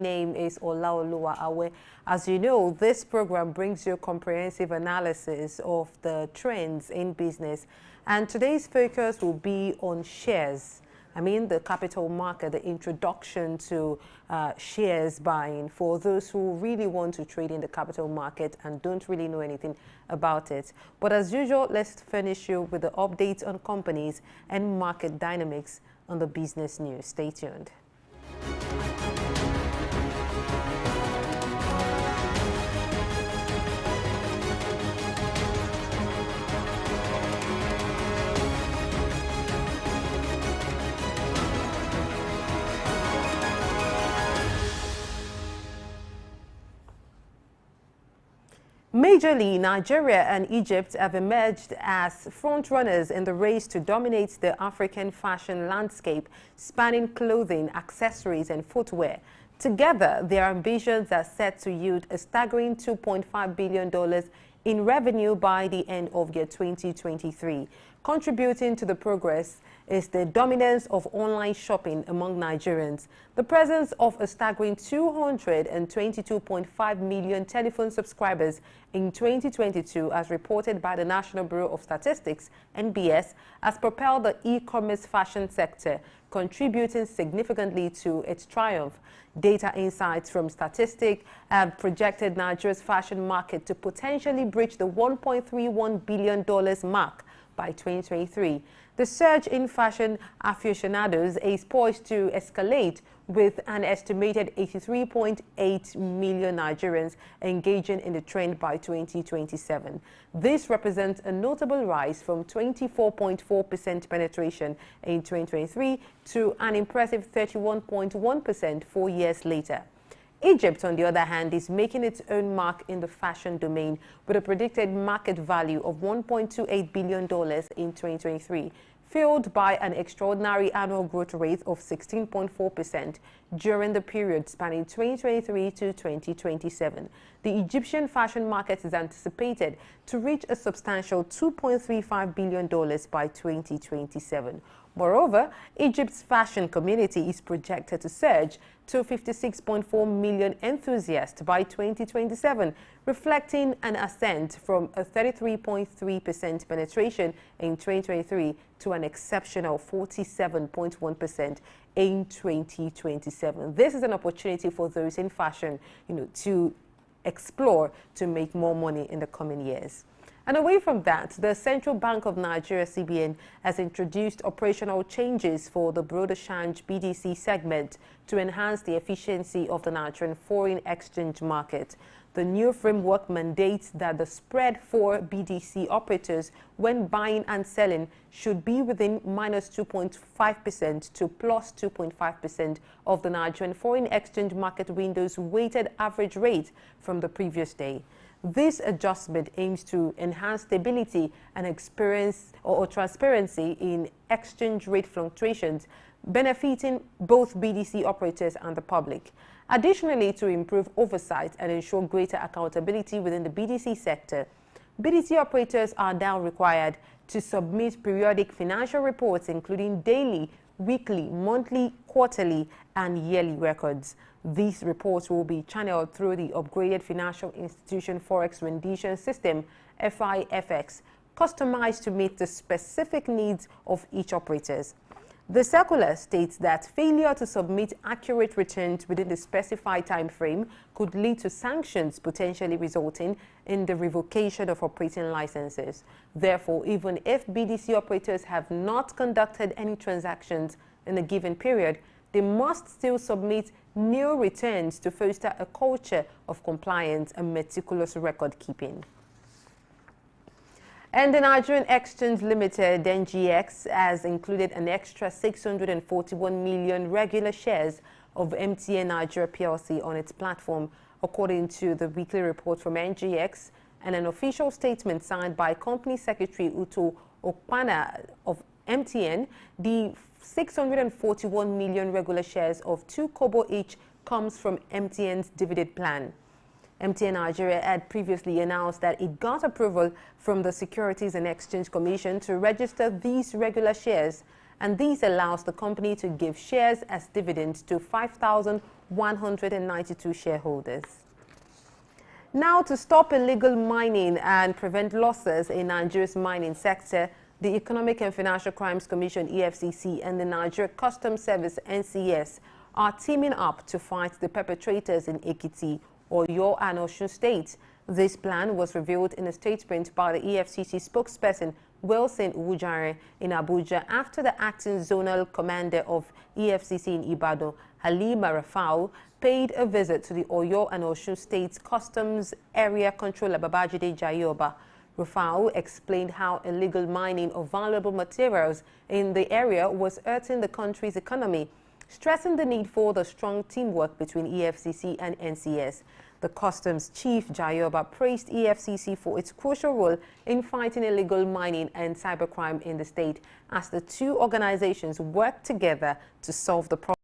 Name is Olaoluwa Awe. As you know, this program brings you comprehensive analysis of the trends in business, and today's focus will be on shares. I mean, the capital market, the introduction to shares buying for those who really want to trade in the capital market and don't really know anything about it. But as usual, let's finish you with the updates on companies and market dynamics on the business news. Stay tuned. Majorly, Nigeria and Egypt have emerged as frontrunners in the race to dominate the African fashion landscape, spanning clothing, accessories, and footwear. Together, their ambitions are set to yield a staggering $2.5 billion in revenue by the end of year 2023. Contributing to the progress is the dominance of online shopping among Nigerians. The presence of a staggering 222.5 million telephone subscribers in 2022, as reported by the National Bureau of Statistics, (NBS), has propelled the e-commerce fashion sector, contributing significantly to its triumph. Data insights from Statistics have projected Nigeria's fashion market to potentially breach the $1.31 billion mark by 2023. The surge in fashion aficionados is poised to escalate, with an estimated 83.8 million Nigerians engaging in the trend by 2027. This represents a notable rise from 24.4% penetration in 2023 to an impressive 31.1% 4 years later. Egypt, on the other hand, is making its own mark in the fashion domain with a predicted market value of $1.28 billion in 2023, fueled by an extraordinary annual growth rate of 16.4% during the period spanning 2023 to 2027. The Egyptian fashion market is anticipated to reach a substantial $2.35 billion by 2027. Moreover, Egypt's fashion community is projected to surge to 56.4 million enthusiasts by 2027, reflecting an ascent from a 33.3% penetration in 2023 to an exceptional 47.1% in 2027. This is an opportunity for those in fashion, to explore to make more money in the coming years. And away from that, the Central Bank of Nigeria, CBN, has introduced operational changes for the broader-change BDC segment to enhance the efficiency of the Nigerian foreign exchange market. The new framework mandates that the spread for BDC operators when buying and selling should be within -2.5% to +2.5% of the Nigerian foreign exchange market window's weighted average rate from the previous day. This adjustment aims to enhance stability and transparency in exchange rate fluctuations, benefiting both BDC operators and the public. Additionally, to improve oversight and ensure greater accountability within the BDC sector, BDC operators are now required to submit periodic financial reports, including daily, weekly, monthly, quarterly, and yearly records. These reports will be channeled through the upgraded Financial Institution Forex Rendition System, FIFX, customized to meet the specific needs of each operator. The circular states that failure to submit accurate returns within the specified time frame could lead to sanctions, potentially resulting in the revocation of operating licenses. Therefore, even if BDC operators have not conducted any transactions in a given period, they must still submit new returns to foster a culture of compliance and meticulous record keeping. And the Nigerian Exchange Limited, NGX, has included an extra 641 million regular shares of MTN Nigeria PLC on its platform, according to the weekly report from NGX and an official statement signed by Company Secretary Uto Okpana of MTN. The 641 million regular shares of 2 kobo each comes from MTN's dividend plan. MTN Nigeria had previously announced that it got approval from the Securities and Exchange Commission to register these regular shares, and this allows the company to give shares as dividends to 5,000 192 shareholders. Now, to stop illegal mining and prevent losses in Nigeria's mining sector, the Economic and Financial Crimes Commission (EFCC) and the Nigeria Customs Service (NCS) are teaming up to fight the perpetrators in Ekiti, Oyo, and Osun states. This plan was revealed in a statement by the EFCC spokesperson Wilson Ujare in Abuja after the acting zonal commander of EFCC in Ibadan, Halima Rafau, paid a visit to the Oyo and Osun States Customs Area Controller Babajide Jayoba. Rafau explained how illegal mining of valuable materials in the area was hurting the country's economy, stressing the need for the strong teamwork between EFCC and NCS. The Customs Chief Jayoba praised EFCC for its crucial role in fighting illegal mining and cybercrime in the state as the two organizations work together to solve the problem.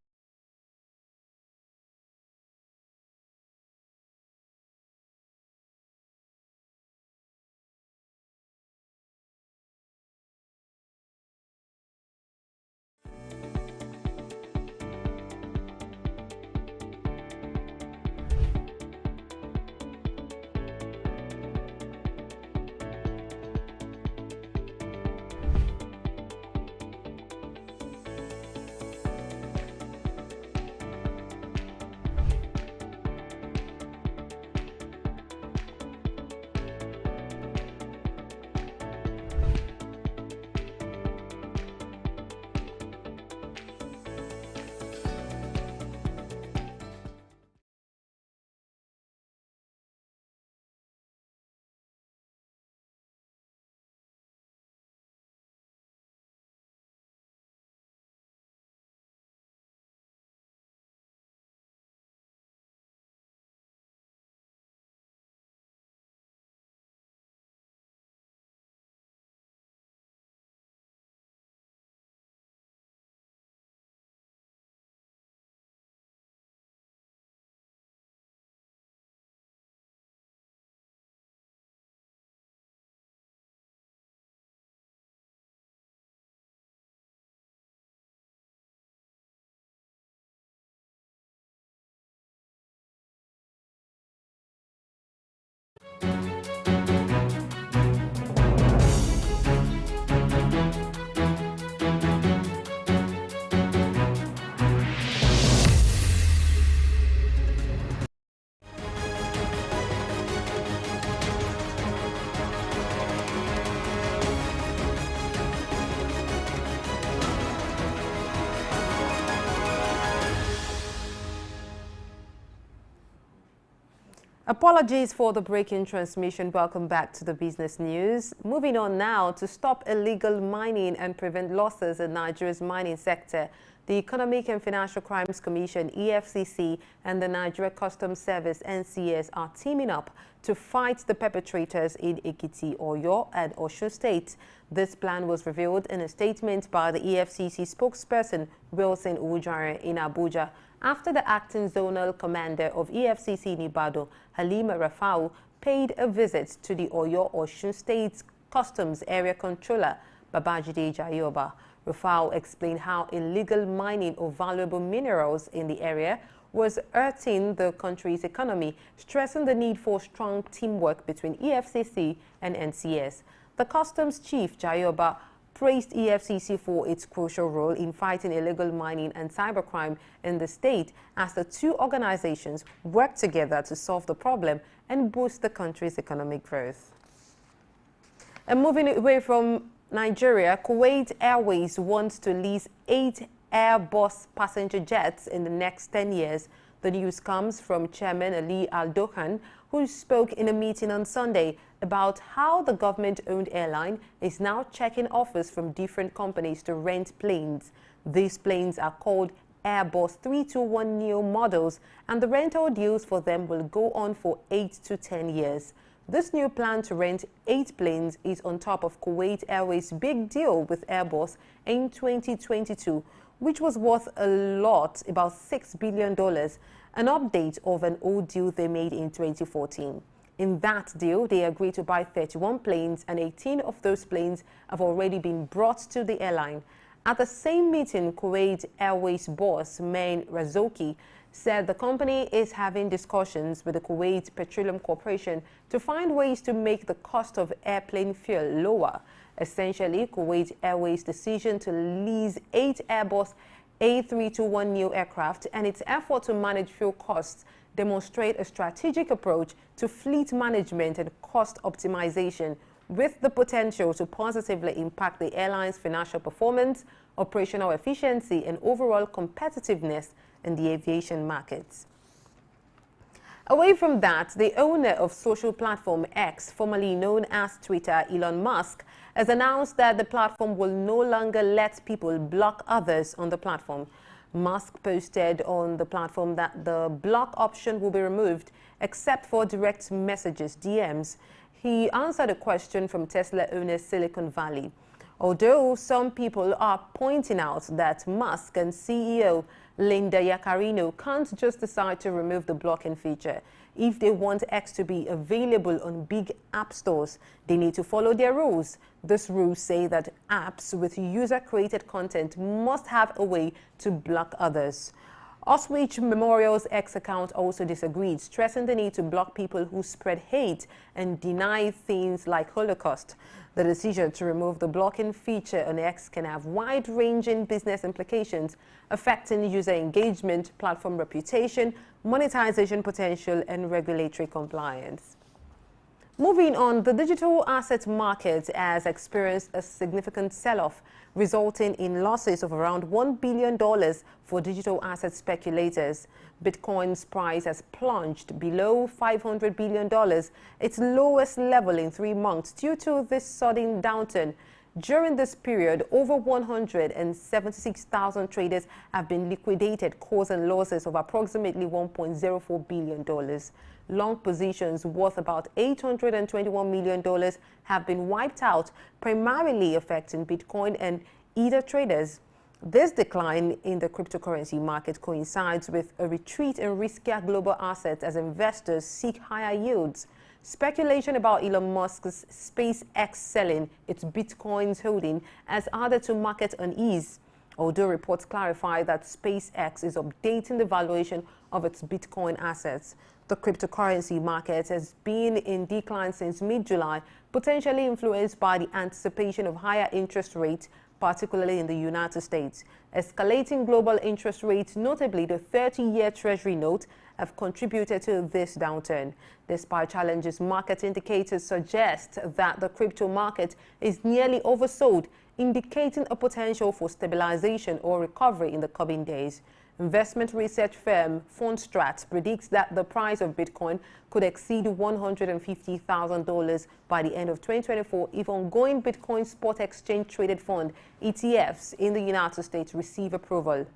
Apologies for the break-in transmission. Welcome back to the business news. Moving on now, to stop illegal mining and prevent losses in Nigeria's mining sector, the Economic and Financial Crimes Commission (EFCC) and the Nigeria Customs Service (NCS) are teaming up to fight the perpetrators in Ekiti, Oyo, and Osun State. This plan was revealed in a statement by the EFCC spokesperson Wilson Ujare in Abuja after the acting zonal commander of EFCC in Ibadan, Halima Rafau, paid a visit to the Oyo-Osun State's Customs Area Controller, Babajide Jayoba. Rafau explained how illegal mining of valuable minerals in the area was hurting the country's economy, stressing the need for strong teamwork between EFCC and NCS. The Customs Chief, Jayoba, praised EFCC for its crucial role in fighting illegal mining and cybercrime in the state as the two organizations work together to solve the problem and boost the country's economic growth. And moving away from Nigeria, Kuwait Airways wants to lease 8 Airbus passenger jets in the next 10 years. The news comes from Chairman Ali Al-Dohan, who spoke in a meeting on Sunday about how the government-owned airline is now checking offers from different companies to rent planes. These planes are called Airbus 321neo models, and the rental deals for them will go on for 8 to 10 years. This new plan to rent 8 planes is on top of Kuwait Airways' big deal with Airbus in 2022, which was worth a lot, about $6 billion, an update of an old deal they made in 2014. In that deal, they agreed to buy 31 planes, and 18 of those planes have already been brought to the airline. At the same meeting, Kuwait Airways boss Main Razouki said the company is having discussions with the Kuwait Petroleum Corporation to find ways to make the cost of airplane fuel lower. Essentially, Kuwait Airways' decision to lease 8 Airbus A321neo aircraft and its effort to manage fuel costs demonstrate a strategic approach to fleet management and cost optimization, with the potential to positively impact the airline's financial performance, operational efficiency, and overall competitiveness in the aviation markets. Away from that, the owner of social platform X, formerly known as Twitter, Elon Musk, has announced that the platform will no longer let people block others on the platform. Musk posted on the platform that the block option will be removed except for direct messages, DMs. He answered a question from Tesla owner Silicon Valley. Although some people are pointing out that Musk and CEO Linda Yaccarino can't just decide to remove the blocking feature. If they want X to be available on big app stores, they need to follow their rules. These rules say that apps with user-created content must have a way to block others. Auschwitz Memorial's X account also disagreed, stressing the need to block people who spread hate and deny things like Holocaust. The decision to remove the blocking feature on X can have wide-ranging business implications, affecting user engagement, platform reputation, monetization potential, and regulatory compliance. Moving on, the digital asset market has experienced a significant sell-off, resulting in losses of around $1 billion for digital asset speculators. Bitcoin's price has plunged below $500 billion, its lowest level in 3 months, due to this sudden downturn. During this period, over 176,000 traders have been liquidated, causing losses of approximately $1.04 billion. Long positions worth about $821 million have been wiped out, primarily affecting Bitcoin and Ether traders. This decline in the cryptocurrency market coincides with a retreat in riskier global assets as investors seek higher yields. Speculation about Elon Musk's SpaceX selling its Bitcoins holding has added to market unease, although reports clarify that SpaceX is updating the valuation of its Bitcoin assets. The cryptocurrency market has been in decline since mid-July, potentially influenced by the anticipation of higher interest rates, particularly in the United States. Escalating global interest rates, notably the 30-year Treasury note, have contributed to this downturn. Despite challenges, market indicators suggest that the crypto market is nearly oversold, indicating a potential for stabilization or recovery in the coming days. Investment research firm Fundstrat predicts that the price of Bitcoin could exceed $150,000 by the end of 2024 if ongoing Bitcoin spot exchange traded fund ETFs in the United States receive approval.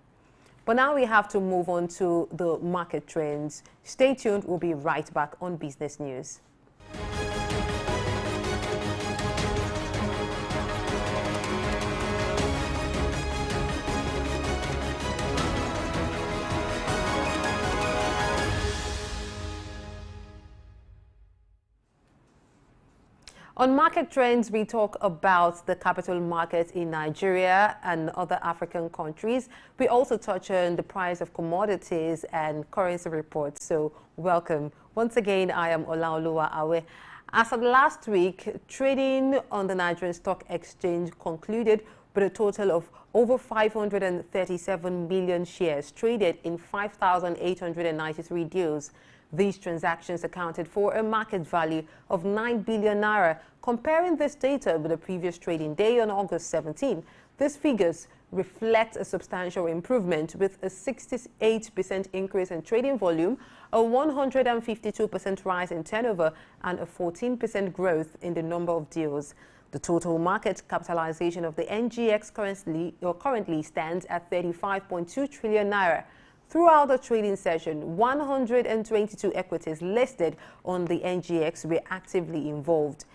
But now we have to move on to the market trends. Stay tuned, we'll be right back on Business News. On market trends, we talk about the capital market in Nigeria and other African countries. We also touch on the price of commodities and currency reports. So welcome. Once again, I am Olaoluwa Awe. As of last week, trading on the Nigerian Stock Exchange concluded with a total of over 537 million shares traded in 5,893 deals. These transactions accounted for a market value of 9 billion naira. Comparing this data with the previous trading day on August 17, these figures reflect a substantial improvement, with a 68% increase in trading volume, a 152% rise in turnover, and a 14% growth in the number of deals. The total market capitalization of the NGX currently stands at 35.2 trillion naira. Throughout the trading session, 122 equities listed on the NGX were actively involved.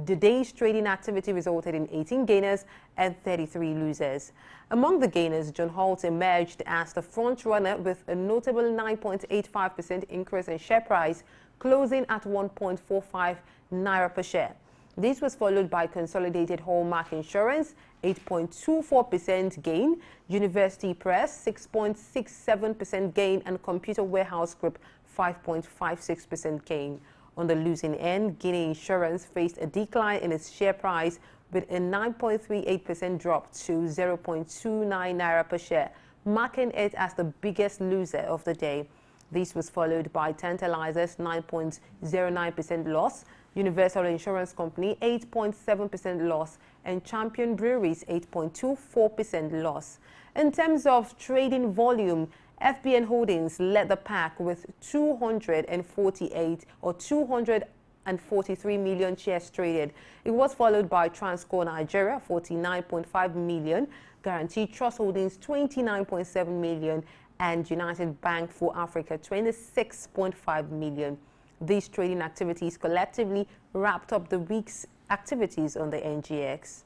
The day's trading activity resulted in 18 gainers and 33 losers. Among the gainers, John Holt emerged as the front runner with a notable 9.85% increase in share price, closing at 1.45 naira per share. This was followed by Consolidated Hallmark Insurance, 8.24% gain, University Press, 6.67% gain, and Computer Warehouse Group, 5.56% gain. On the losing end, Guinea Insurance faced a decline in its share price with a 9.38% drop to 0.29 naira per share, marking it as the biggest loser of the day. This was followed by Tantalizer's 9.09% loss, Universal Insurance Company 8.7% loss, and Champion Breweries 8.24% loss. In terms of trading volume, FBN Holdings led the pack with 243 million shares traded. It was followed by Transcorp Nigeria, 49.5 million, Guaranty Trust Holdings, 29.7 million, and United Bank for Africa, 26.5 million. These trading activities collectively wrapped up the week's activities on the NGX.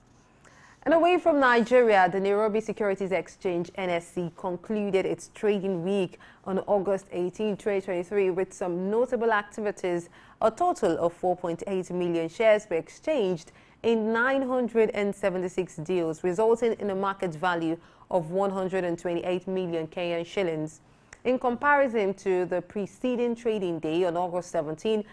And away from Nigeria, the Nairobi Securities Exchange (NSE) concluded its trading week on August 18, 2023 with some notable activities. A total of 4.8 million shares were exchanged in 976 deals, resulting in a market value of 128 million Kenyan shillings. In comparison to the preceding trading day on August 17,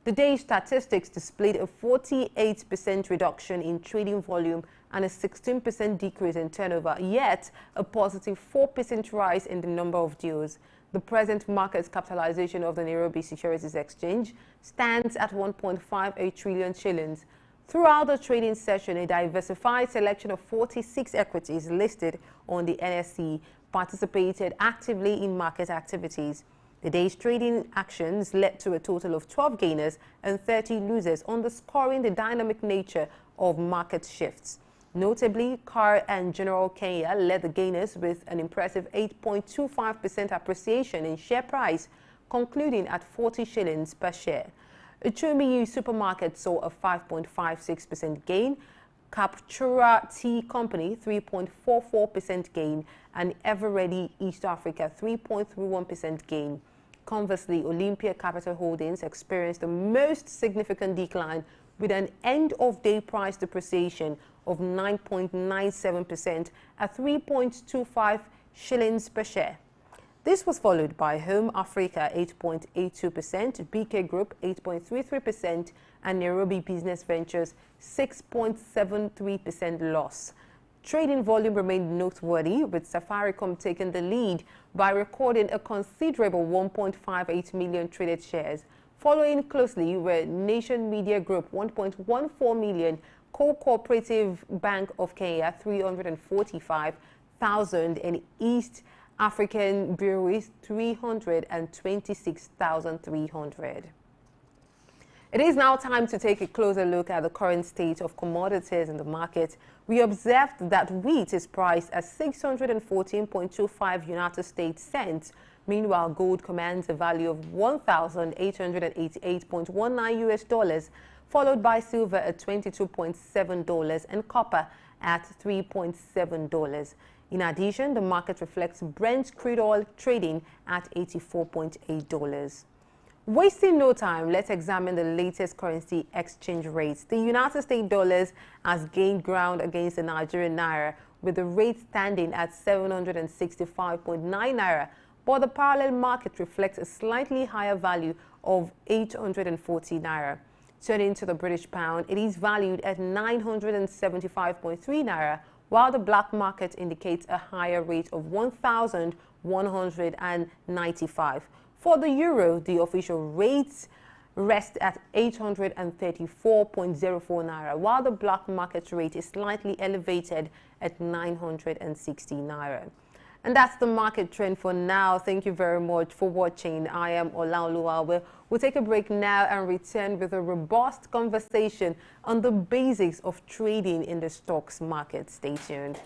the day's statistics displayed a 48% reduction in trading volume and a 16% decrease in turnover, yet a positive 4% rise in the number of deals. The present market capitalization of the Nairobi Securities Exchange stands at 1.58 trillion shillings. Throughout the trading session, a diversified selection of 46 equities listed on the NSE participated actively in market activities. The day's trading actions led to a total of 12 gainers and 30 losers, underscoring the dynamic nature of market shifts. Notably, CAR and General Kenya led the gainers with an impressive 8.25% appreciation in share price, concluding at 40 shillings per share. Uchumiyu Supermarket saw a 5.56% gain, Captura Tea Company 3.44% gain, and Everready East Africa 3.31% gain. Conversely, Olympia Capital Holdings experienced the most significant decline with an end-of-day price depreciation of 9.97% at 3.25 shillings per share. This was followed by Home Africa 8.82%, BK Group 8.33%, and Nairobi Business Ventures 6.73% loss. Trading volume remained noteworthy, with Safaricom taking the lead by recording a considerable 1.58 million traded shares. Following closely were Nation Media Group 1.14 million, Co-Cooperative Bank of Kenya 345,000, and East African Breweries 326,300. It is now time to take a closer look at the current state of commodities in the market. We observed that wheat is priced at 614.25 United States cents. Meanwhile, gold commands a value of $1,888.19 US, followed by silver at $22.7 and copper at $3.7. In addition, the market reflects Brent crude oil trading at $84.8. Wasting no time, let's examine the latest currency exchange rates. The United States dollars has gained ground against the Nigerian naira, with the rate standing at 765.9 naira, but the parallel market reflects a slightly higher value of 840 naira. Turning to the British pound, it is valued at 975.3 naira, while the black market indicates a higher rate of 1,195. For the euro, the official rates rest at 834.04 naira, while the black market rate is slightly elevated at 960 naira. And that's the market trend for now. Thank you very much for watching. I am Olaoluwa. We'll take a break now and return with a robust conversation on the basics of trading in the stocks market. Stay tuned.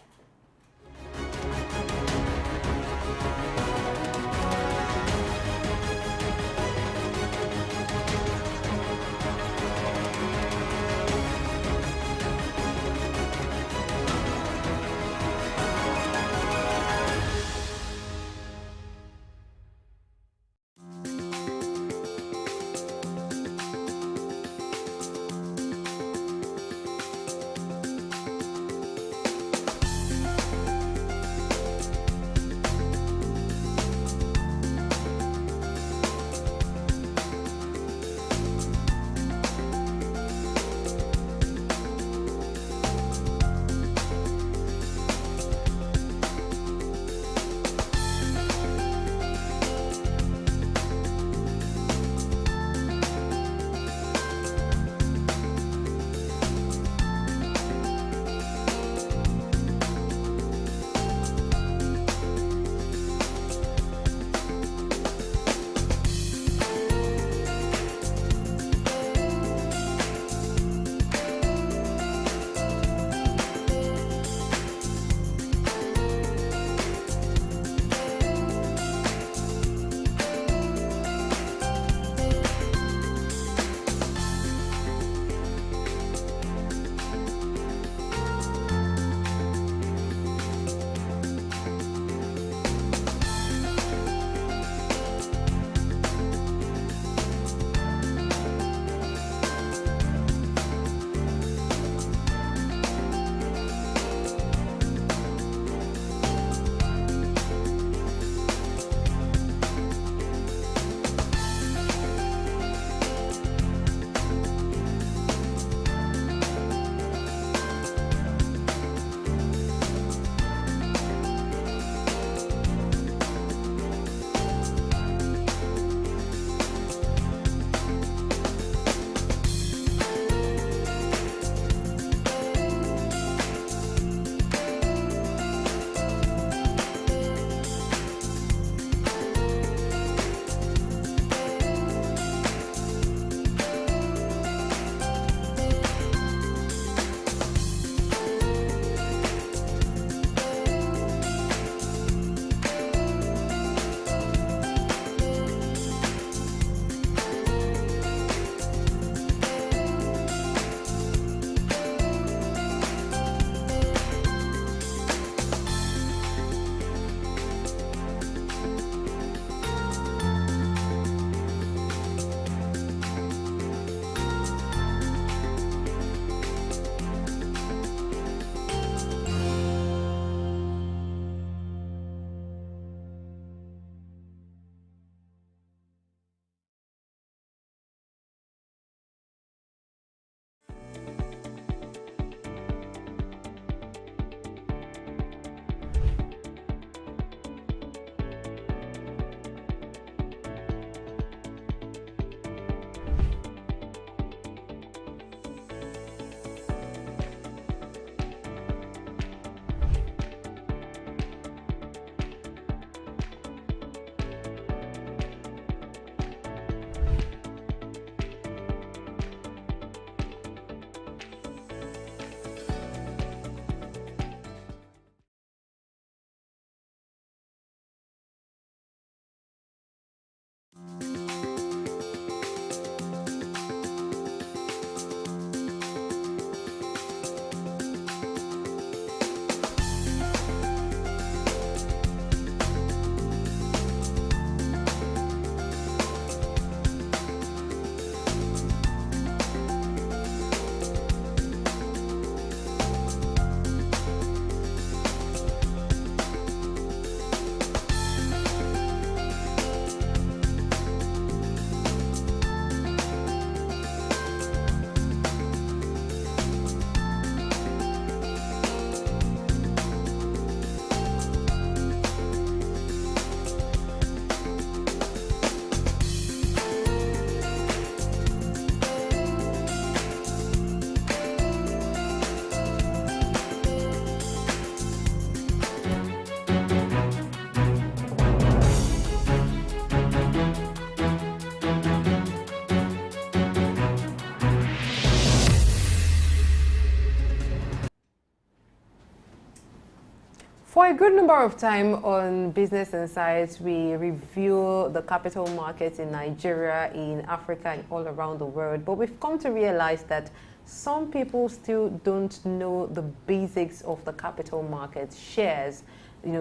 a good number of time on Business Insights, we review the capital markets in Nigeria, in Africa, and all around the world. But we've come to realize that some people still don't know the basics of the capital markets, shares,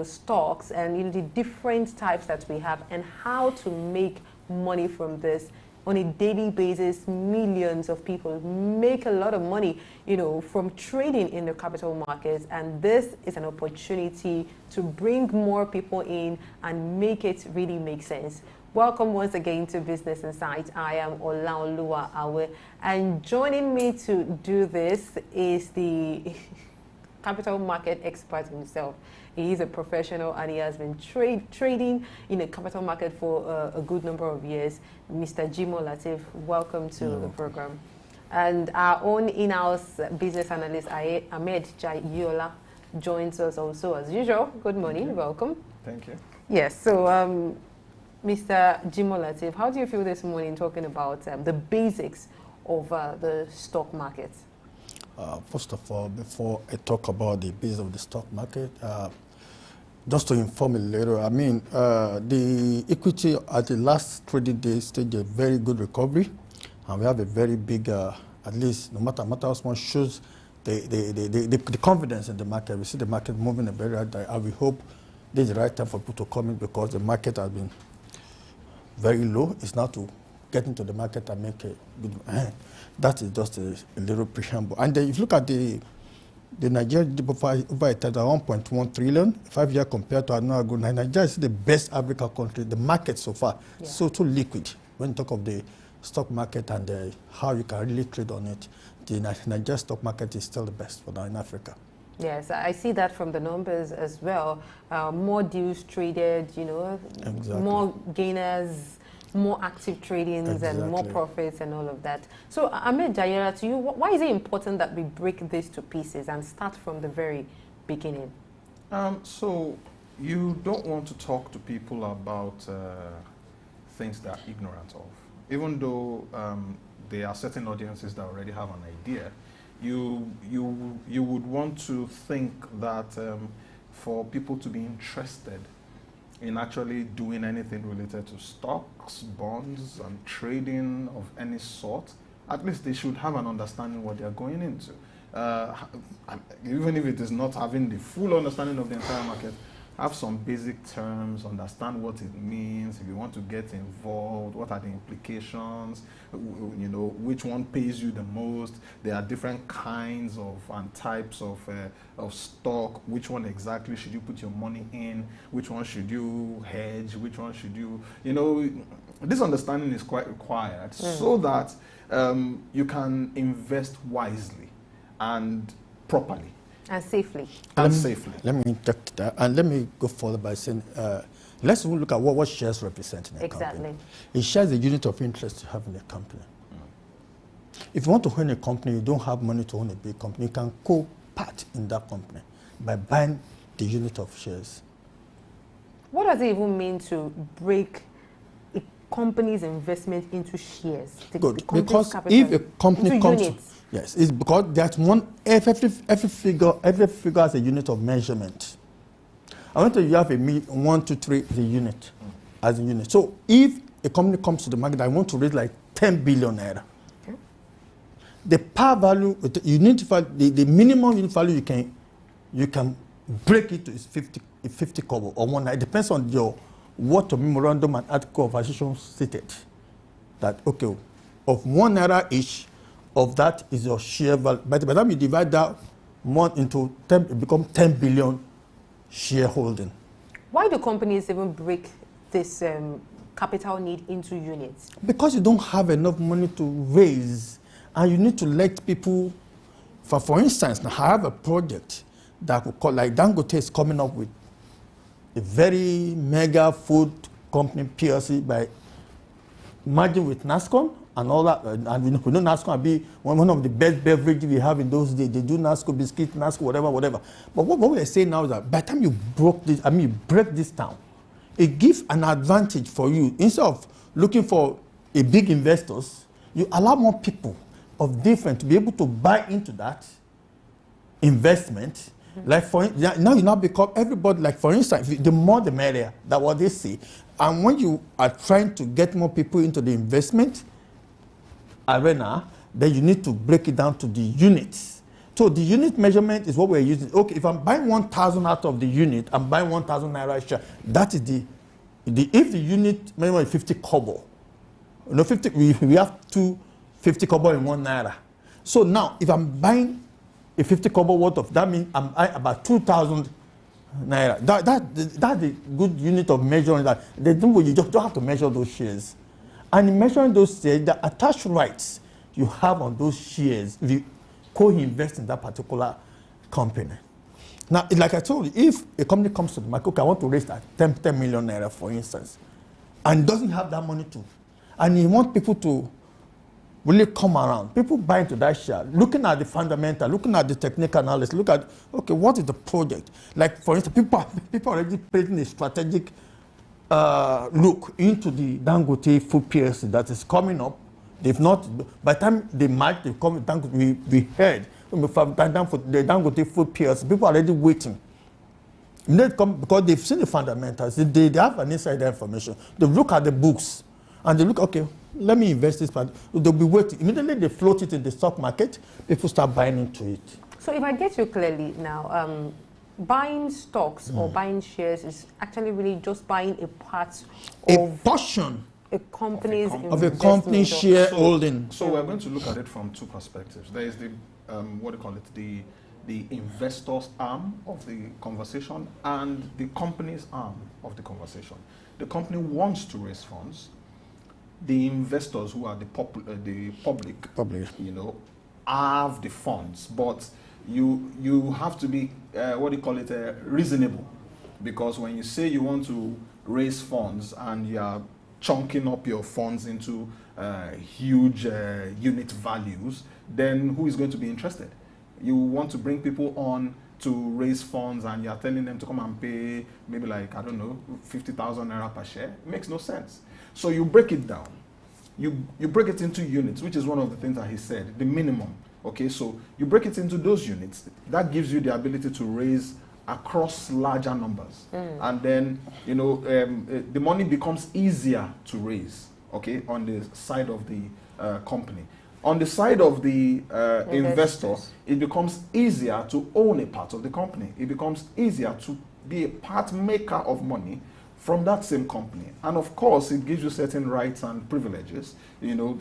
stocks, and the different types that we have, and how to make money from this. On a daily basis, millions of people make a lot of money, from trading in the capital markets. And this is an opportunity to bring more people in and make it really make sense. Welcome once again to Business Insights. I am Olaoluwa Awe, and joining me to do this is the capital market expert himself. He is a professional and he has been trading in the capital market for a good number of years. Mr. Jimo Latif, welcome to the program. And our own in-house business analyst, Ahmed Jayola, joins us also as usual. Good morning, welcome. Thank you. Yes, so Mr. Jimo Latif, how do you feel this morning talking about the basics of the stock market? First of all, before I talk about the base of the stock market, just to inform you later, the equity at the last trading day staged a very good recovery, and we have a very big, at least no matter how small, shows the confidence in the market. We see the market moving in a very right direction, and we hope this is the right time for people to come in because the market has been very low. It's now to get into the market and make a good. That is just a little preamble. And then if you look at the Nigerian over a time, 1.1 trillion, 5 years compared to another good. Nigeria is the best African country. The market so far, so liquid. When you talk of the stock market and how you can really trade on it, the Nigerian stock market is still the best for now in Africa. Yes, I see that from the numbers as well. More deals traded, Exactly. More gainers, more active tradings, and more profits and all of that. So, Ahmed Jayola, to you, why is it important that we break this to pieces and start from the very beginning? So, you don't want to talk to people about things they're ignorant of. Even though there are certain audiences that already have an idea, you would want to think that for people to be interested in actually doing anything related to stocks, bonds, and trading of any sort, at least they should have an understanding what they're going into. Even if it is not having the full understanding of the entire market, have some basic terms, understand what it means. If you want to get involved, what are the implications, which one pays you the most. There are different kinds of and types of stock. Which one exactly should you put your money in? Which one should you hedge? Which one should you, this understanding is quite required so that you can invest wisely and properly. And safely. And safely. Let me inject that, and let me go further by saying, let's look at what shares represent in a company. It shares the unit of interest you have in a company. If you want to own a company, you don't have money to own a big company, you can co-part in that company by buying the unit of shares. What does it even mean to break a company's investment into shares? Good, because if a company comes units. Yes, it's because that's one, every figure has a unit of measurement. I want to you have a 1, 2, 3 is a unit, as a unit. So if a company comes to the market, I want to raise like 10 billion naira. Okay. The par value, the minimum unit value you can break it to is 50 kobo or 1 naira. It depends on what the memorandum and article of association stated. That okay, of 1 naira each. Of that is your share value. By the time you divide that one into 10, it becomes 10 billion shareholding. Why do companies even break this capital need into units? Because you don't have enough money to raise, and you need to let people. For instance, now I have a project that we call, like Dangote is coming up with a very mega food company PLC by merging with NASCOM. And all that, and we know NASCO will be one of the best beverages we have in those days. They do NASCO biscuit, NASCO, whatever. But what we are saying now is that by the time you break this down, it gives an advantage for you. Instead of looking for a big investors, you allow more people of different to be able to buy into that investment. Like now you now become everybody, like for instance, the more the merrier, that's what they say. And when you are trying to get more people into the investment arena, then you need to break it down to the units. So the unit measurement is what we're using. Okay, if I'm buying 1,000 out of the unit, I'm buying 1,000 naira share. That is if the unit measurement is 50 kobo, you know, 50, we have 50 kobo in 1 naira. So now, if I'm buying a 50 kobo worth of, that means I'm buying about 2,000 naira. That's a good unit of measuring that. You just don't have to measure those shares. And in measuring those shares, the attached rights you have on those shares, if you co-invest in that particular company. Now, like I told you, if a company comes to the market, okay, I want to raise that 10 million naira, for instance, and doesn't have that money to, and you want people to really come around, people buy into that share, looking at the fundamental, looking at the technical analysis, look at, okay, what is the project? Like, for instance, people already putting a strategic look into the Dangote food PLC that is coming up. They've not, by the time they might, they come, we heard, the Dangote food PLC, people are already waiting. They come because they've seen the fundamentals, they have an insider information. They look at the books, and they look, okay, let me invest this part. They'll be waiting. Immediately they float it in the stock market, people start buying into it. So if I get you clearly now, buying stocks or buying shares is actually really just buying a part of a portion a company's of a company share holding. So we're going to look at it from two perspectives. There is the what do you call it, the investors arm of the conversation and the company's arm of the conversation. The company wants to raise funds. The investors, who are the public, you know, have the funds, but you have to be what do you call it, reasonable, because when you say you want to raise funds and you are chunking up your funds into huge unit values, then who is going to be interested? You want to bring people on to raise funds and you're telling them to come and pay maybe like, I don't know, 50,000 naira per share. It makes no sense. So you break it down. You break it into units, which is one of the things that he said, the minimum. Okay, so you break it into those units. That gives you the ability to raise across larger numbers. And then, you know, the money becomes easier to raise, okay, on the side of the company. On the side of the investor, it becomes easier to own a part of the company. It becomes easier to be a part maker of money from that same company. And of course, it gives you certain rights and privileges, you know,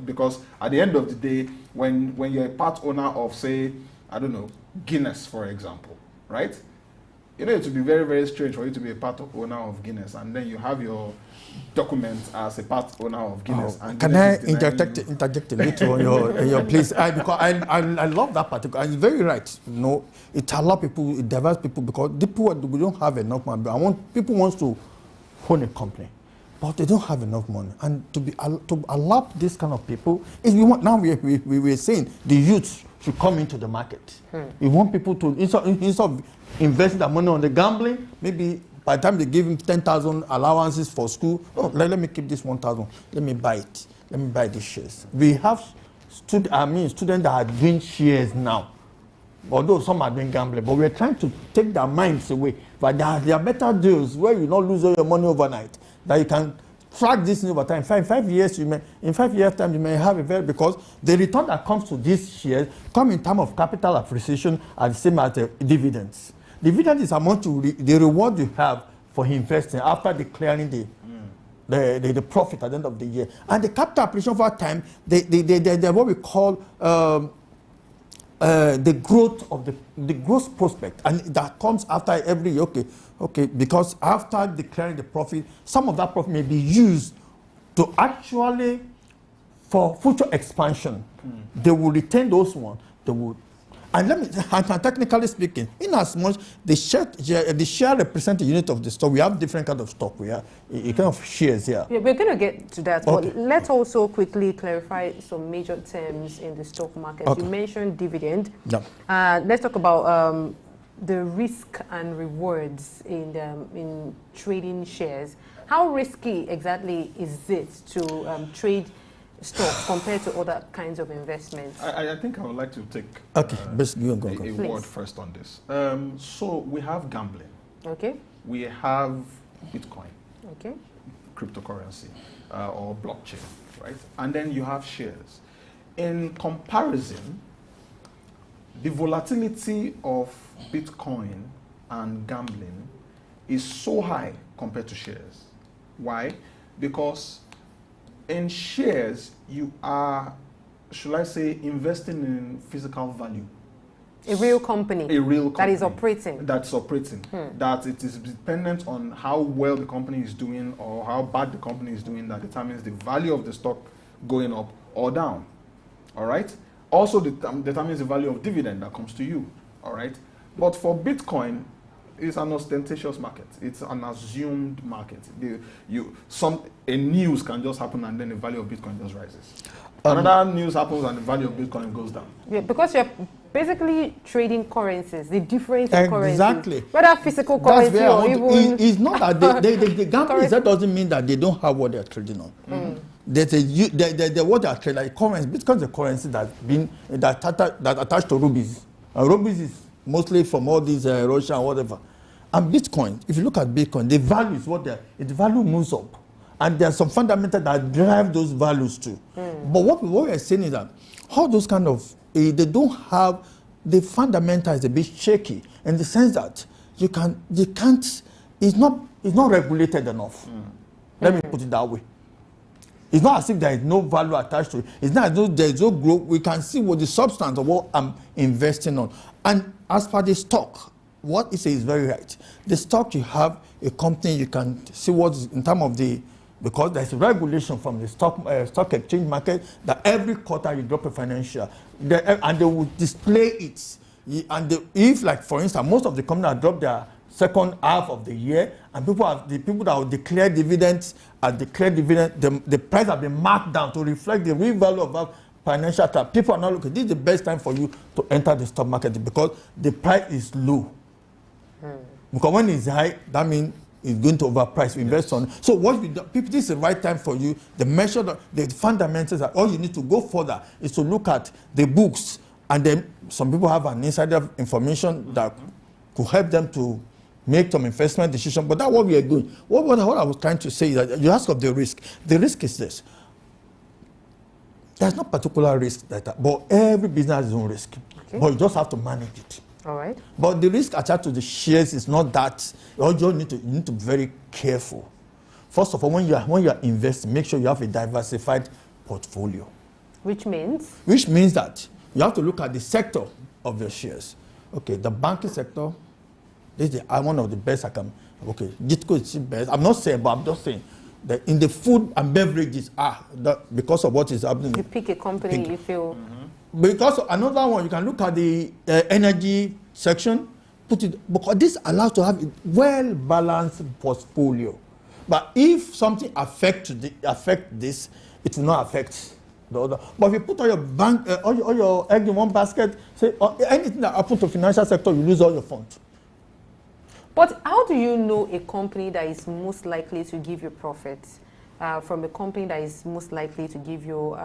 because at the end of the day, when you're a part owner of, say, I don't know, Guinness, for example, right? You know, it would be very, very strange for you to be a part owner of Guinness, and then you have your document as a part owner of Guinness. And can Guinness I interject a little on your place? Because I love that particular. It's very right. You know, it allows people, it diverse people, because we don't have enough money. People want to own a company, but they don't have enough money. And to allow this kind of people, if we want, now we were saying the youth should come into the market. We want people to, instead of investing their money on the gambling, maybe by the time they give him 10,000 allowances for school, let me keep this 1,000, let me buy it, let me buy these shares. We have students that are doing shares now, although some are doing gambling, but we're trying to take their minds away. But there are better deals where you don't lose all your money overnight, that you can track this over time. In 5 years, in 5 years' time, you may have a because the return that comes to these shares come in terms of capital appreciation at the same as the dividends. Dividend is amount to the reward you have for investing after declaring the profit at the end of the year. And the capital appreciation over time, they're what we call the growth of the growth prospect, and that comes after every year. Okay, because after declaring the profit, some of that profit may be used to actually for future expansion. They will retain those ones. They will. And technically speaking, in as much the share represents a unit of the stock, we have different kind of stock. We have a kind of shares here. Yeah, we're going to get to that. Okay. But let's also quickly clarify some major terms in the stock market. Okay. You mentioned dividend. Yeah. Let's talk about the risk and rewards in trading shares. How risky exactly is it to trade stocks compared to other kinds of investments? I think I would like to take basically, a word first on this. So we have gambling. Okay. We have Bitcoin. Okay. Cryptocurrency or blockchain, right? And then you have shares. In comparison, the volatility of Bitcoin and gambling is so high compared to shares. Why? Because in shares, you are, should I say, investing in physical value. A real company. A real company. That is operating. That's operating. That it is dependent on how well the company is doing or how bad the company is doing that determines the value of the stock going up or down. All right? Also determines the value of dividend that comes to you. All right? But for Bitcoin, it's an ostentatious market. It's an assumed market. A news can just happen and then the value of Bitcoin just rises. Another news happens and the value of Bitcoin goes down. Yeah, because you're basically trading currencies, the difference in currencies. Exactly. Whether physical currency or even... It's not that they gamble. That doesn't mean that they don't have what they're trading on. What they are trading, like currency, Bitcoin is a currency that attached to rubies. Rubies is mostly from all these Russia and whatever. And Bitcoin, if you look at Bitcoin, the value is what the value moves up. And there are some fundamentals that drive those values too. But what we are saying is that all those kind of, they don't have, the fundamental is a bit shaky in the sense that it's not regulated enough. Let me put it that way. It's not as if there is no value attached to it. It's not as though there is no growth. We can see what the substance of what I'm investing on. And as per the stock, what it says is very right. The stock, you have a company, you can see what is in terms of the, because there's a regulation from the stock exchange market that every quarter you drop a financial, and they will display it. If, like for instance, most of the companies have dropped their second half of the year, and the people that will declare dividends the price have been marked down to reflect the real value of our financial trap. People are not looking. This is the best time for you to enter the stock market because the price is low. Because when it's high, that means it's going to overprice. We invest on. So what we do, people, this is the right time for you. The measure, the fundamentals. All you need to go further is to look at the books, and then some people have an insider information that could help them to make some investment decision. But that's what we are doing. What I was trying to say is that you ask of the risk. The risk is this. There's no particular risk but every business has its own risk. Okay. But you just have to manage it. All right. But the risk attached to the shares is not that. You need to be very careful. First of all, when you are investing, make sure you have a diversified portfolio. Which means? Which means that you have to look at the sector of your shares. Okay, the banking sector, this is one of the best I can. Okay, Gitco is the best. I'm not saying, but I'm just saying that in the food and beverages, because of what is happening. You pick a company you feel. Because another one, you can look at the energy section, because this allows to have a well-balanced portfolio. But if something affects this, it will not affect the other. But if you put all your all your egg in one basket, say anything that happens to financial sector, you lose all your funds. But how do you know a company that is most likely to give you profits from a company that is most likely to give you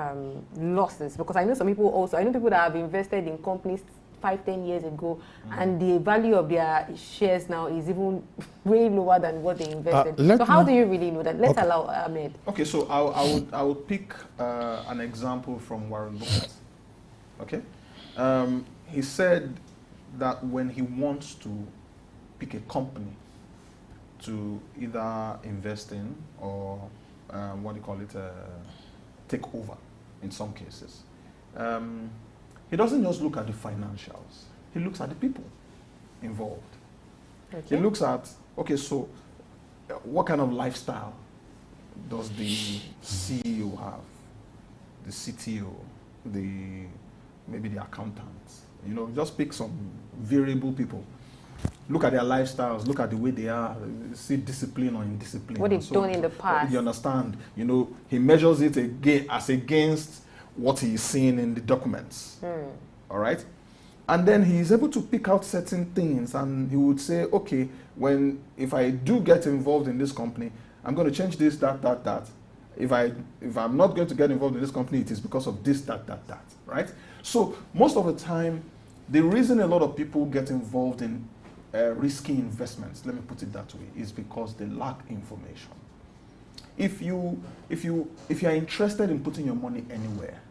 losses? Because I know some people also, I know people that have invested in companies 5-10 years ago, and the value of their shares now is even way lower than what they invested. So how do you really know that? Let's allow Ahmed. Okay, so I would pick an example from Warren Buffett. Okay, he said that when he wants to pick a company to either invest in or take over in some cases. He doesn't just look at the financials. He looks at the people involved. Okay. He looks at, okay, so what kind of lifestyle does the CEO have? The CTO, maybe the accountants. Just pick some variable people. Look at their lifestyles, look at the way they are, see discipline or indiscipline. What they've done in the past. You understand? He measures it against what he is seeing in the documents. All right? And then he is able to pick out certain things, and he would say, okay, if I do get involved in this company, I'm going to change this, that. if I'm not going to get involved in this company, it is because of this, that, right? So most of the time, the reason a lot of people get involved in risky investments, let me put it that way, is because they lack information. If you're interested in putting your money anywhere,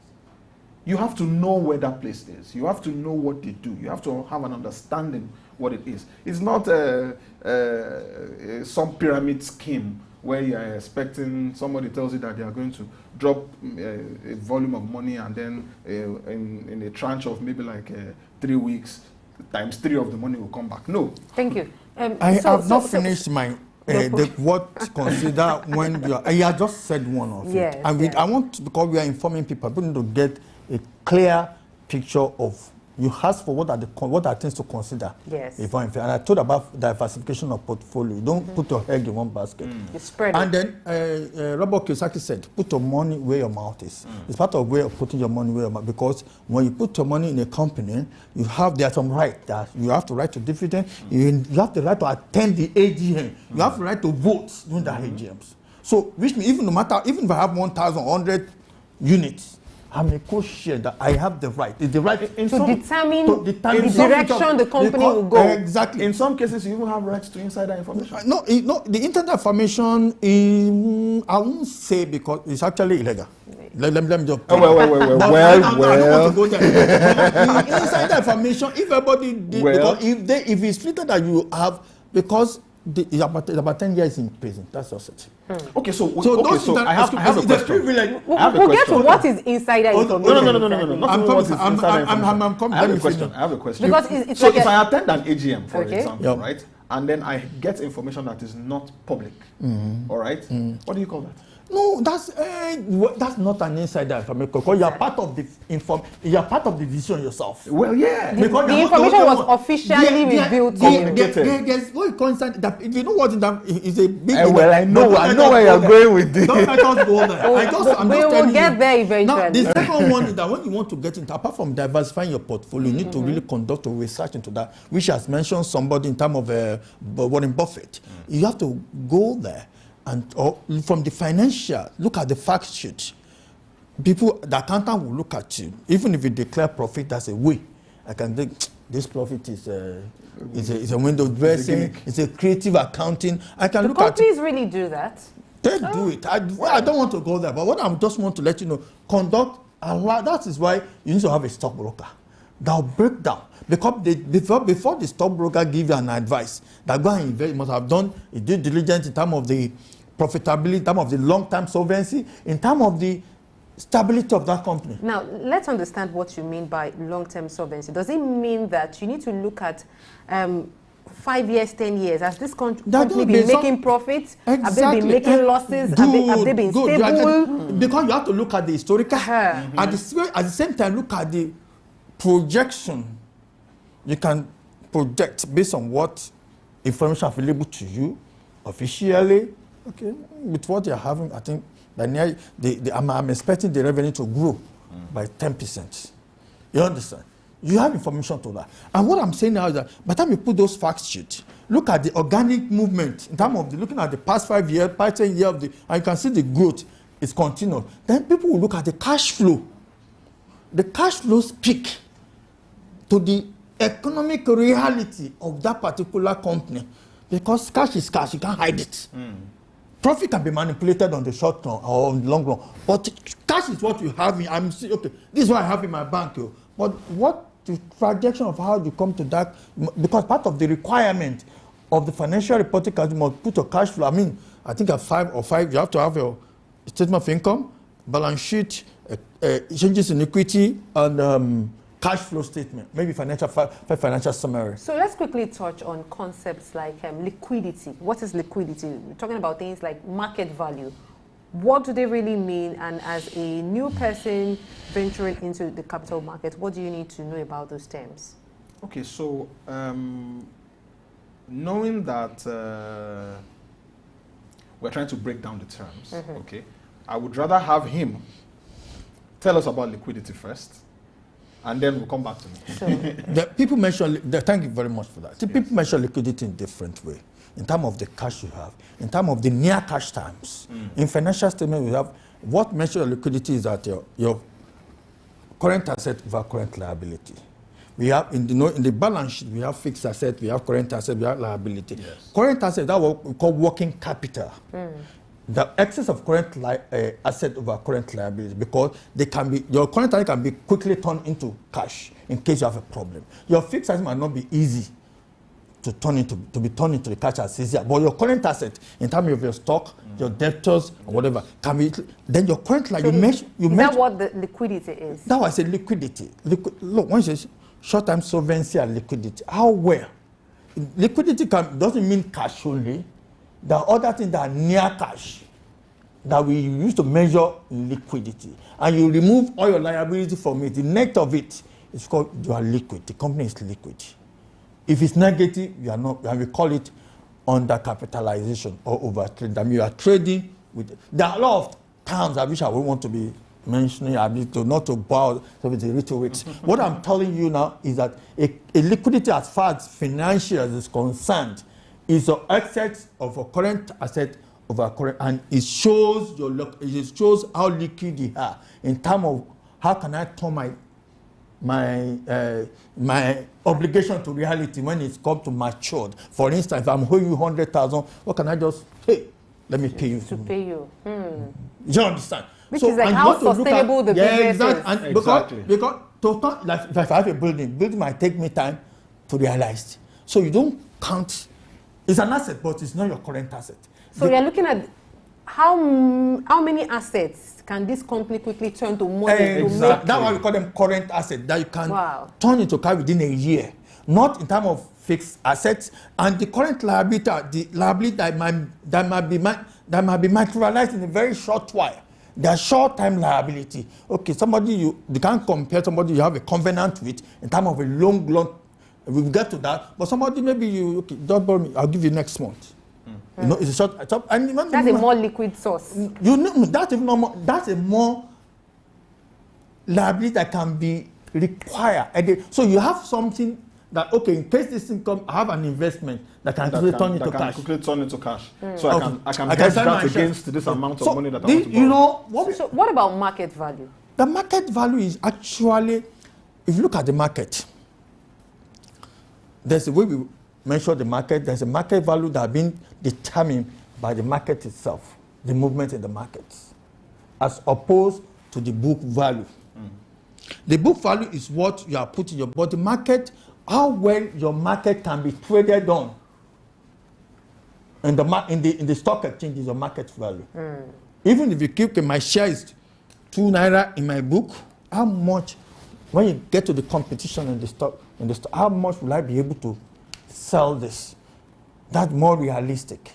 you have to know where that place is. You have to know what they do. You have to have an understanding what it is. It's not some pyramid scheme where you are expecting somebody tells you that they are going to drop a volume of money, and then in a tranche of maybe like 3 weeks, times 3 of the money will come back. No. Thank you. I have not finished my what consider when you are. You just said one of it. And I want to, because we are informing people to get a clear picture of. You ask for what are things to consider. Yes. And I told about diversification of portfolio. You don't put your egg in one basket. You spread and it. Then Robert Kiyosaki said, put your money where your mouth is. It's part of way of putting your money where your mouth, because when you put your money in a company, there are some rights that you have to right to dividend. You have the right to attend the AGM. You have the right to vote during the AGMs. So, which means even if I have 1,100 units, I'm a co-share that I have the right. It's the right to determine the direction the company will go. Exactly. In some cases, you even have rights to insider information. No, the insider information, I won't say, because it's actually illegal. Let me just. Well. I don't want to go there. Insider information, if everybody did, because if it's stated that you have, because it's about 10 years in prison. That's just it. Okay, so I have a question. We'll get to what is insider information. No. I have a question. Because it's so like if I attend an AGM, for example, right, and then I get information that is not public, all right, what do you call that? No, that's not an insider information, because you are part of you are part of the decision yourself. Well, yeah. The information was officially revealed to you. There's what you call insider. That, if you know what is a big. I know where you're going with this. Don't let us go there. We will get there eventually. Now, the second one is that when you want to get into, apart from diversifying your portfolio, you need to really conduct a research into that, which has mentioned somebody in terms of Warren Buffett. You have to go there. And from the financial, look at the fact sheet. The accountant will look at you. Even if you declare profit, that's a way. I can think this profit is a window dressing, it's a creative accounting. I can look at it. Companies really do that? They do it. I don't want to go there, but what I just want to let you know, conduct a lot. That is why you need to have a stockbroker that will break down. Because before the stockbroker gives you an advice, that go and invest, you must have done a due diligence in terms of the profitability, in terms of the long-term solvency, in terms of the stability of that company. Now, let's understand what you mean by long-term solvency. Does it mean that you need to look at 5 years, 10 years? Has this company been making profits? Exactly. Have they been making losses? Have they been stable? Because you have to look at the historical. At the same time, look at the projection. You can project based on what information available to you officially. Okay, with what you're having, I think I'm expecting the revenue to grow by 10%. You understand? You have information to that. And what I'm saying now is that by the time you put those fact sheets, look at the organic movement in terms of looking at the past 5 years, past 10 years, and you can see the growth is continuous. Then people will look at the cash flow. The cash flows speak to the economic reality of that particular company, because cash is cash, you can't hide it. Profit can be manipulated on the short run or on the long run, but cash is what you have in. I'm saying, okay, this is what I have in my bank, but what the projection of how you come to that, because part of the requirement of the financial reporting, you must put your cash flow. I mean, I think at 5 you have to have your statement of income, balance sheet, changes in equity, and cash flow statement, maybe financial summary. So let's quickly touch on concepts like liquidity. What is liquidity? We're talking about things like market value. What do they really mean? And as a new person venturing into the capital market, what do you need to know about those terms? Okay, so knowing that we're trying to break down the terms, okay, I would rather have him tell us about liquidity first, and then we'll come back to me. So, the people mention, thank you very much for that. The people mention liquidity in different way. in terms of the cash you have, in terms of the near cash times. In financial statement, we have what measure of liquidity is that your current asset over current liability. We have in the balance sheet, we have fixed asset, we have current asset, we have liability. Yes. Current asset, that's what we call working capital. The excess of current asset over current liability, because they can be, your current asset can be quickly turned into cash in case you have a problem. Your fixed asset might not be easy to be turned into the cash as easier, but your current asset, in terms of your stock, your debtors, or whatever, can be, then your current liability, is that what the liquidity is? That was a liquidity. Look, when you say short-term solvency and liquidity, how well? Liquidity doesn't mean cash only. There are other things that are near cash that we use to measure liquidity. And you remove all your liability from it. The net of it is called, you are liquid. The company is liquid. If it's negative, you are not, and we call it undercapitalization or overtrade. I mean, you are trading with, there are a lot of terms I wish I would want to be mentioning, I mean, not to bow to the rhetorics. What I'm telling you now is that a liquidity, as far as financial is concerned, is the excess of a current asset over current, and it shows how liquid you are in terms of how can I turn my obligation to reality when it's come to matured. For instance, if I'm owing you 100,000, what can I just, hey, let me pay you. To pay you. You understand? Which is like how sustainable the business is. And because to turn, like if I have a building might take me time to realize. So you don't count. It's an asset, but it's not your current asset. So you're looking at how many assets can this company quickly turn to money? Exactly. That's why we call them current assets, that you can turn into cash within a year. Not in terms of fixed assets, and the current liability, that might be materialized in a very short while. They're short-term liability. Okay, somebody you can't compare somebody you have a covenant with in terms of a long loan. We'll get to that. But somebody maybe don't borrow me. I'll give you next month. You know, it's a short. And that's a more liquid source. You know, that's a more liability that can be required. So you have something that, okay, in case this income, I have an investment that can quickly turn into cash. So I can hedge that against this amount of money that I want to borrow. You know, what about market value? The market value is actually, if you look at the market, there's a way we measure the market. There's a market value that has been determined by the market itself, the movement in the markets, as opposed to the book value. The book value is what you are putting your, but the market, how well your market can be traded on in the stock exchange is your market value. Even if you keep my share is 2 naira in my book, how much, when you get to the competition in the stock, how much will I be able to sell this? That's more realistic,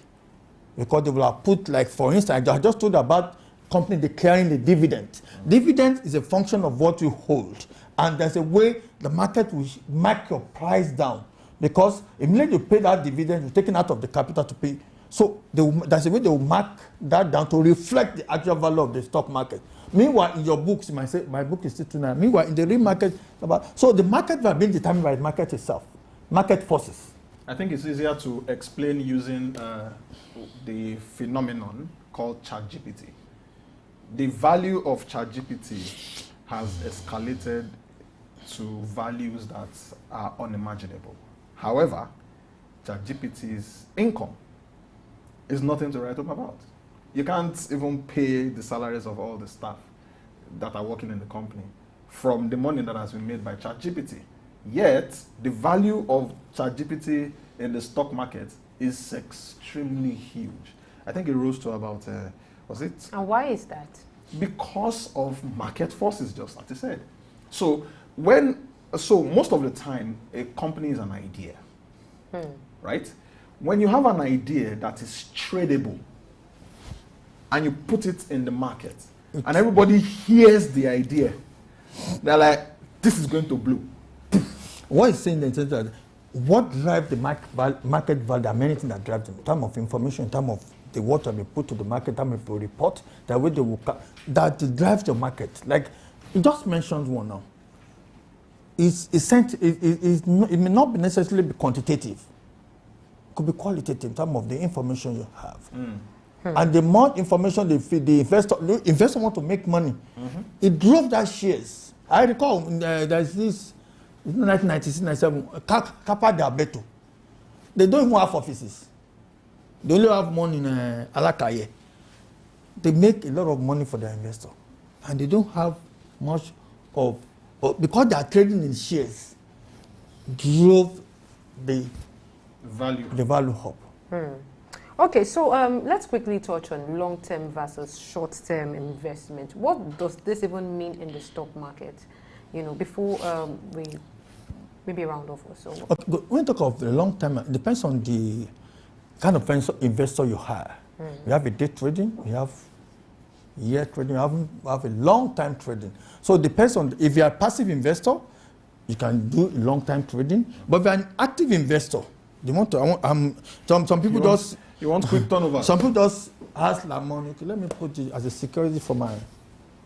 because they will have put, like, for instance, I just told about company declaring the dividend. Dividend is a function of what you hold, and there's a way the market will mark your price down, because immediately you pay that dividend, you're taking out of the capital to pay. So there's a way they will mark that down to reflect the actual value of the stock market. Meanwhile, in your books, you might say, my book is still 2 naira. Meanwhile, in the real market, so the market has been determined by the market itself, market forces. I think it's easier to explain using the phenomenon called ChatGPT. The value of ChatGPT has escalated to values that are unimaginable. However, ChatGPT's income is nothing to write home about. You can't even pay the salaries of all the staff that are working in the company from the money that has been made by ChatGPT. Yet, the value of ChatGPT in the stock market is extremely huge. I think it rose to about, was it? And why is that? Because of market forces, just like I said. So most of the time, a company is an idea, right? When you have an idea that is tradable, and you put it in the market, and everybody hears the idea, they're like, this is going to blow. What is saying in terms of what drives the market value? There are many things that drive them. In terms of information, in terms of the what will be put to the market, in terms of the report, that way they will that drives the market. Like you just mentioned one now. It may not necessarily be quantitative, could be qualitative in terms of the information you have. And the more information they feed the investor want to make money. It drove that shares. I recall there's this 1996, 97, Kappa de Abeto. They don't even have offices. They only have money in Alakaye. They make a lot of money for their investor. And they don't have much of, because they are trading in shares, drove the value up. Okay, so let's quickly touch on long-term versus short-term investment. What does this even mean in the stock market? You know, before we maybe round off or so. Okay, but when you talk of the long-term, it depends on the kind of investor you have. You have a day trading, you have year trading, you have a long-time trading. So it depends on, if you are a passive investor, you can do long-time trading. But if you are an active investor, you want to, some people just... You want quick turnover? Some people just ask la money, okay, let me put it as a security for my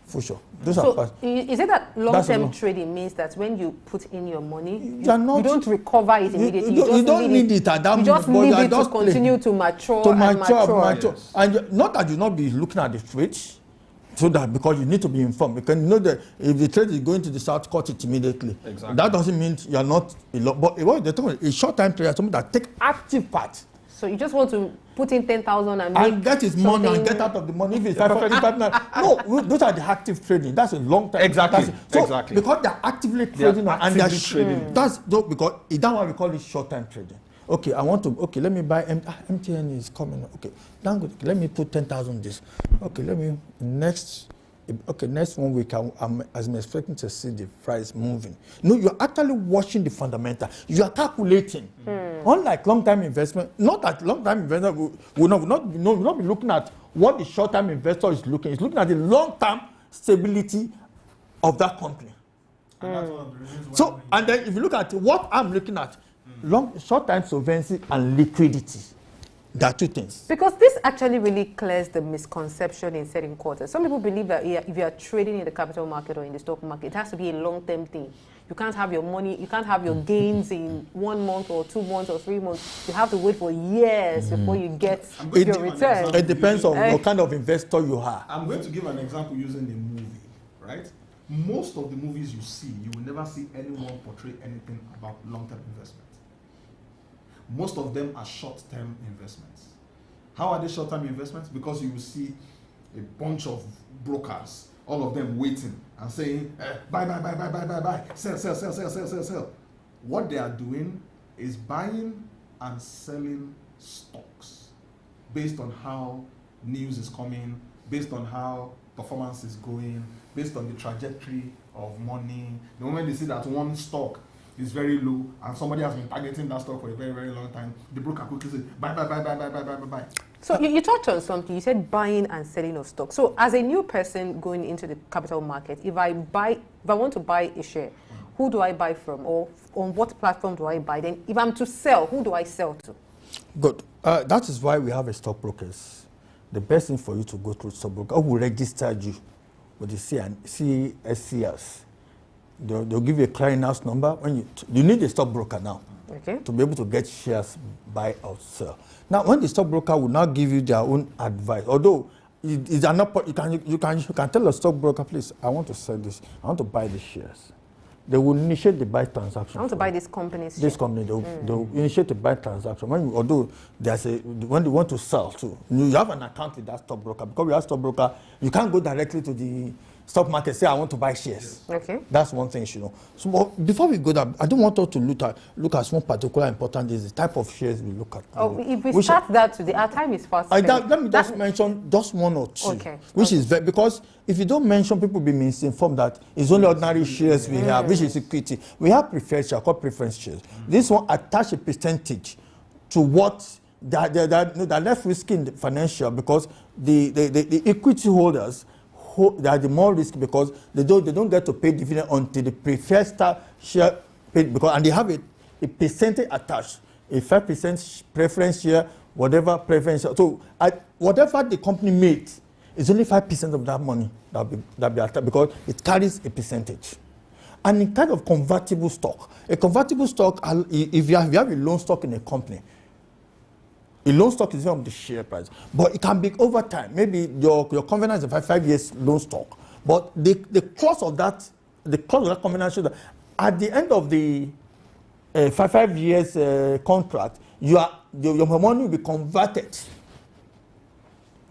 future. So is it that long-term trading means that when you put in your money, you don't recover it immediately? You don't need it at that moment. You just need it to continue to mature and mature. Yes. And not that you not be looking at the trades, so that because you need to be informed. Because you know that if the trade is going to the south, cut it immediately. Exactly. That doesn't mean you are not a lot. But what they're talking about, a short-time trader, somebody that take active part. So you just want to put in 10,000 and get his money and get out of the money. If it's 5 no, those are the active trading. That's a long time. Exactly. Exactly. Because they're actively trading and they're trading. That's because that's why we call it short-time trading. Okay, I want to. Okay, let me buy MTN is coming. Okay, let me put 10,000 this. Okay, let me next. Okay, next 1 week I'm expecting to see the price moving. No, you're actually watching the fundamental. You are calculating. Unlike long-term investment, not that long-term investor will not be looking at what the short-term investor is looking. It's looking at the long-term stability of that company. And that's one of the reasons why. So, and then if you look at what I'm looking at, short-term solvency and liquidity. There are two things. Because this actually really clears the misconception in certain quarters. Some people believe that if you are trading in the capital market or in the stock market, it has to be a long-term thing. You can't have your money, you can't have your gains in 1 month or 2 months or 3 months. You have to wait for years before you get your return. It depends on what kind of investor you are. I'm going to give an example using a movie, right? Most of the movies you see, you will never see anyone portray anything about long-term investment. Most of them are short-term investments. How are they short-term investments? Because you will see a bunch of brokers, all of them waiting and saying, buy, sell. What they are doing is buying and selling stocks based on how news is coming, based on how performance is going, based on the trajectory of money. The moment they see that one stock is very low and somebody has been targeting that stock for a very, very long time, the broker quickly says, buy. So you touched on something. You said buying and selling of stock. So as a new person going into the capital market, if I want to buy a share, who do I buy from, or on what platform do I buy? Then if I'm to sell, who do I sell to? Good. That is why we have a stockbrokers. The best thing for you to go through stockbroker who will register you with the CSCS. They'll give you a clearinghouse number. When you need a stockbroker now, okay, to be able to get shares, buy or sell. Now, when the stockbroker will now give you their own advice, although you can tell a stockbroker, please, I want to sell this, I want to buy the shares. They will initiate the buy transaction. I want to buy this company's This company, they'll initiate the buy transaction. Although when they want to sell too, you have an account with that stockbroker. Because we have stockbroker, you can't go directly to the stock market, say I want to buy shares. Okay. That's one thing you know. So before we go there, I don't want us to look at one particular important is the type of shares we look at. Oh, if we start that today, our time is fast. Let me just mention just one or two. Okay. Which is very, because if you don't mention, people will be misinformed that it's only ordinary shares we have, which is equity. We have preferred shares, called preference shares. This one attach a percentage to what they're less risky in the financial, because the equity holders, they are the more risky because they don't get to pay dividend until the preferred share paid, because and they have a percentage attached, a 5% preference share, whatever preference share. So whatever the company made, it's only 5% of that money that be attached, because it carries a percentage. And in kind of convertible stock, if you have a loan stock in a company, A loan stock is from the share price, but it can be over time. Maybe your covenant is a 5 years loan stock, but the clause of that covenant shows that at the end of the 5 years contract, your money will be converted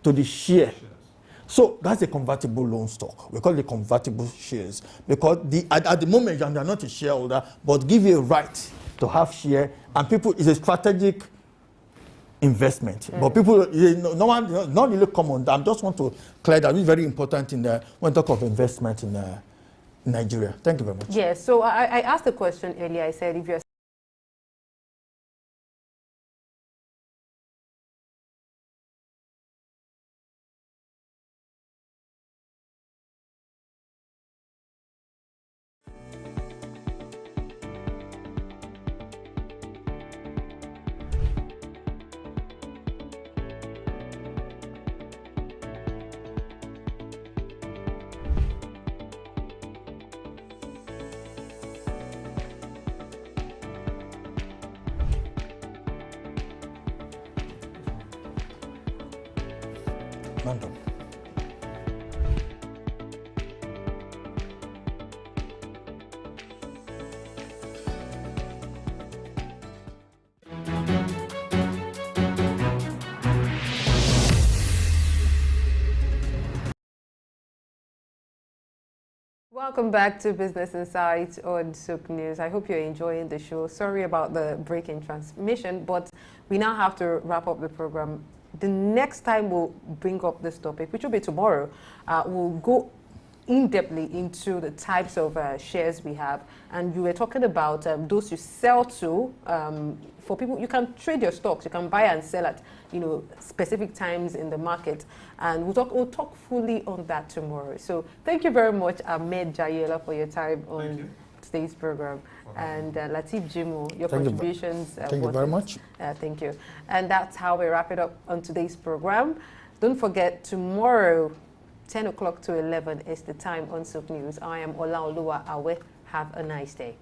to the share. So that's a convertible loan stock. We call it convertible shares because at the moment you are not a shareholder, but give you a right to have share, and people, it's a strategic investment. But people, no one, not really common. I just want to clear that. It's very important when we talk of investment in Nigeria. Thank you very much. Yes. So I asked the question earlier. I said if you're Mandam. Welcome back to Business Insights on Souq News. I hope you're enjoying the show. Sorry about the break in transmission, but we now have to wrap up the program. The next time we'll bring up this topic, which will be tomorrow, we'll go in-depthly into the types of shares we have. And you were talking about those you sell to. For people, you can trade your stocks. You can buy and sell at specific times in the market. And we'll talk fully on that tomorrow. So thank you very much, Ahmed Jayela, for your time on today's program. And Lateef Jimo, your contributions. Thank you very much. Thank you. And that's how we wrap it up on today's program. Don't forget, tomorrow, 10 o'clock to 11 is the time on Souq News. I am Olaoluwa Awe. Have a nice day.